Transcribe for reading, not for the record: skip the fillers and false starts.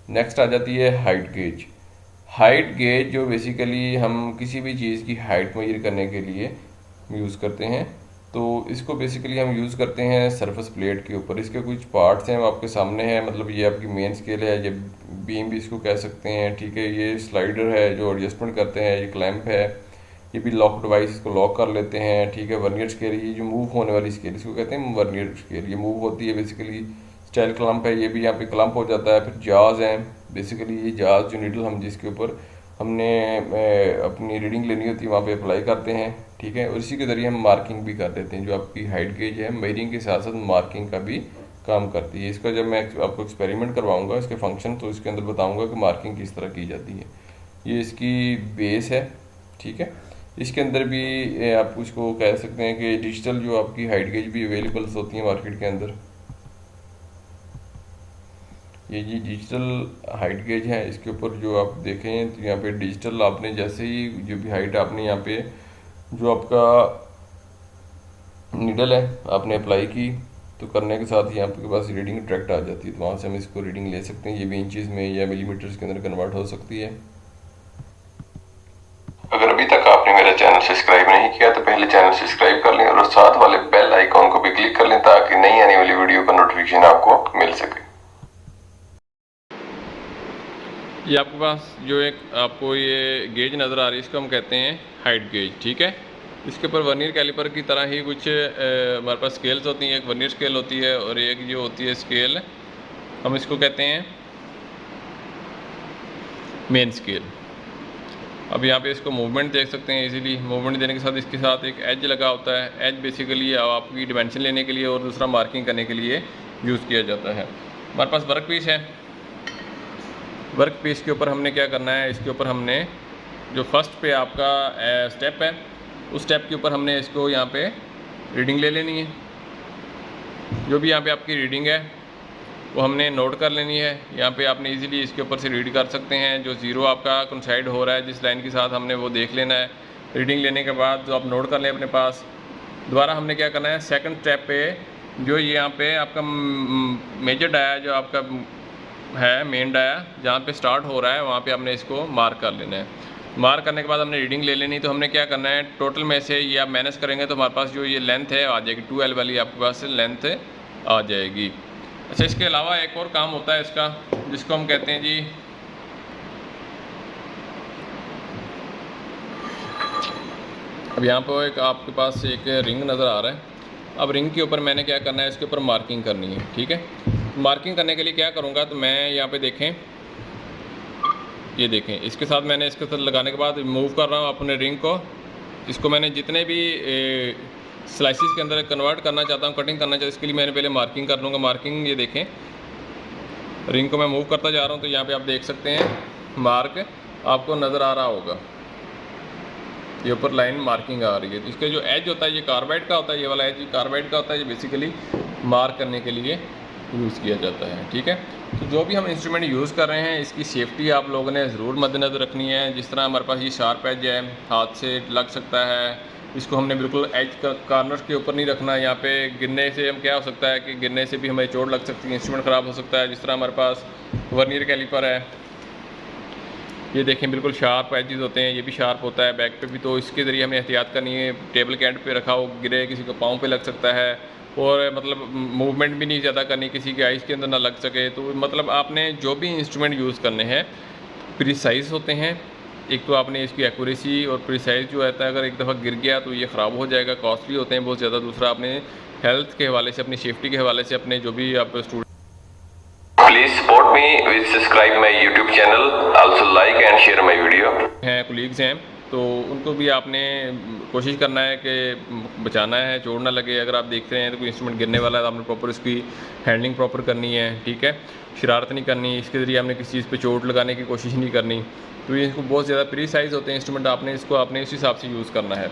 Next आ जाती है height gauge. Height gauge जो बेसिकली हम किसी भी चीज़ की हाइट मेजर करने के लिए यूज़ करते हैं, तो इसको बेसिकली हम यूज़ करते हैं सरफेस प्लेट के ऊपर। इसके कुछ पार्ट्स हैं वो आपके सामने हैं, मतलब ये आपकी मेन स्केल है, ये बीम भी इसको कह सकते हैं, ठीक है। ये स्लाइडर है जो एडजस्टमेंट करते हैं, ये क्लैंप है, ये भी लॉक डिवाइस, इसको लॉक कर लेते हैं, ठीक है। वर्नियर स्केल, ये जो मूव होने वाली स्केल इसको कहते हैं वर्नियर स्केल, ये मूव होती है बेसिकली। स्टाइल क्लम्प है, ये भी यहाँ पे क्लम्प हो जाता है। फिर जाज हैं, बेसिकली ये जाज जो नीडल हम जिसके ऊपर हमने अपनी रीडिंग लेनी होती है वहाँ पे अप्लाई करते हैं, ठीक है। और इसी के ज़रिए हम मार्किंग भी कर देते हैं। जो आपकी हाइट गेज है मेजरिंग के साथ साथ मार्किंग का भी काम करती है। इसका जब मैं आपको एक्सपेरिमेंट करवाऊंगा इसके फंक्शन, तो इसके अंदर बताऊंगा कि मार्किंग किस तरह की जाती है। ये इसकी बेस है, ठीक है। इसके अंदर भी आप इसको कह सकते हैं कि डिजिटल जो आपकी हाइट गेज भी अवेलेबल होती है मार्केट के अंदर। ये जी डिजिटल हाइट गेज है, इसके ऊपर जो आप देखें तो यहाँ पे डिजिटल आपने जैसे ही जो भी हाइट आपने यहाँ पे जो आपका नीडल है आपने अप्लाई की, तो करने के साथ ही आपके पास रीडिंग डायरेक्ट आ जाती है। तो वहाँ से हम इसको रीडिंग ले सकते हैं। ये भी इंचज़ में या मिलीमीटर्स के अंदर कन्वर्ट हो सकती है। अगर अभी तक आपने मेरा चैनल सब्सक्राइब नहीं किया तो पहले चैनल सब्सक्राइब कर लें और साथ वाले बेल आइकॉन को भी क्लिक कर लें ताकि नई आने वाली वीडियो का नोटिफिकेशन आपको मिल सके। ये आपके पास जो एक आपको ये गेज नज़र आ रही है इसको हम कहते हैं हाइट गेज, ठीक है। इसके ऊपर वर्नियर कैलिपर की तरह ही कुछ हमारे पास स्केल्स होती हैं। एक वर्नियर स्केल होती है और एक जो होती है स्केल हम इसको कहते हैं मेन स्केल। अब यहाँ पे इसको मूवमेंट देख सकते हैं इजीली। मूवमेंट देने के साथ इसके साथ एक एज लगा होता है। एज बेसिकली आपकी डिमेंशन लेने के लिए और दूसरा मार्किंग करने के लिए यूज़ किया जाता है। हमारे पास वर्क पीस है। वर्क पीस के ऊपर हमने क्या करना है, इसके ऊपर हमने जो फर्स्ट पे आपका स्टेप है उस स्टेप के ऊपर हमने इसको यहाँ पे रीडिंग ले लेनी है। जो भी यहाँ पे आपकी रीडिंग है वो हमने नोट कर लेनी है। यहाँ पे आपने इजीली इसके ऊपर से रीड कर सकते हैं। जो ज़ीरो आपका कोइंसाइड हो रहा है जिस लाइन के साथ हमने वो देख लेना है। रीडिंग लेने के बाद जो आप नोट कर लें अपने पास, दोबारा हमने क्या करना है सेकंड स्टेप पे जो यहाँ पे आपका मेजर डाया जो आपका है मेन डाया जहाँ पे स्टार्ट हो रहा है वहाँ पे हमने इसको मार्क कर लेना है। मार्क करने के बाद हमने रीडिंग ले लेनी। तो हमने क्या करना है टोटल में से ये आप माइनस करेंगे तो हमारे पास जो ये लेंथ है आ जाएगी 2L वाली आपके पास लेंथ आ जाएगी। अच्छा, इसके अलावा एक और काम होता है इसका जिसको हम कहते हैं जी अब यहाँ पर एक आपके पास एक रिंग नज़र आ रहा है। अब रिंग के ऊपर मैंने क्या करना है इसके ऊपर मार्किंग करनी है, ठीक है। मार्किंग करने के लिए क्या करूँगा तो मैं यहाँ पे देखें, ये देखें इसके साथ मैंने इसके साथ लगाने के बाद मूव कर रहा हूँ अपने रिंग को। इसको मैंने जितने भी स्लाइसिस के अंदर कन्वर्ट करना चाहता हूँ, कटिंग करना चाहता हूँ, इसके लिए मैंने पहले मार्किंग कर लूँगा। मार्किंग ये देखें रिंग को मैं मूव करता जा रहा हूँ तो यहाँ पे आप देख सकते हैं मार्क आपको नज़र आ रहा होगा। ये ऊपर लाइन मार्किंग आ रही है। तो इसका जो एज होता है ये कार्बाइड का होता है, ये वाला एज कार्बाइड का होता है। ये बेसिकली मार्क करने के लिए यूज़ किया जाता है, ठीक है। तो जो भी हम इंस्ट्रूमेंट यूज़ कर रहे हैं इसकी सेफ्टी आप लोगों ने ज़रूर मद्देनज़र रखनी है। जिस तरह हमारे पास ये शार्प एज है, हाथ से लग सकता है, इसको हमने बिल्कुल एज कार्नर के ऊपर नहीं रखना। यहाँ पे गिरने से हम क्या हो सकता है कि गिरने से भी हमें चोट लग सकती है, इंस्ट्रूमेंट ख़राब हो सकता है। जिस तरह हमारे पास वर्नियर कैलिपर है, ये देखें बिल्कुल शार्प एजेस होते हैं, ये भी शार्प होता है बैक पे भी। तो इसके ज़रिए हमें एहतियात करनी है। टेबल के एंड पे रखा हो, गिरे किसी को पाँव पे लग सकता है और मतलब मूवमेंट भी नहीं ज़्यादा करनी, किसी के आइज़ के अंदर ना लग सके। तो मतलब आपने जो भी इंस्ट्रूमेंट यूज़ करने हैं प्रिसाइज होते हैं। एक तो आपने इसकी एक्यूरेसी और प्रिसाइज जो रहता है, अगर एक दफ़ा गिर गया तो ये ख़राब हो जाएगा, कॉस्टली होते हैं बहुत ज़्यादा। दूसरा आपने हेल्थ के हवाले से, अपनी सेफ्टी के हवाले से अपने जो भी आप student Please support me with subscribe my YouTube channel, also like and share my video. हैं कुलीग्स हैं तो उनको भी आपने कोशिश करना है कि बचाना है, चोट ना लगे। अगर आप देखते हैं तो कोई इंस्ट्रूमेंट गिरने वाला है तो आपने प्रॉपर इसकी हैंडलिंग प्रॉपर करनी है, ठीक है। शरारत नहीं करनी, इसके ज़रिए आपने किसी चीज़ पे चोट लगाने की कोशिश नहीं करनी। तो ये इसको बहुत ज़्यादा प्रीसाइज होते हैं इंस्ट्रूमेंट, आपने इसको आपने इस हिसाब से यूज़ करना है।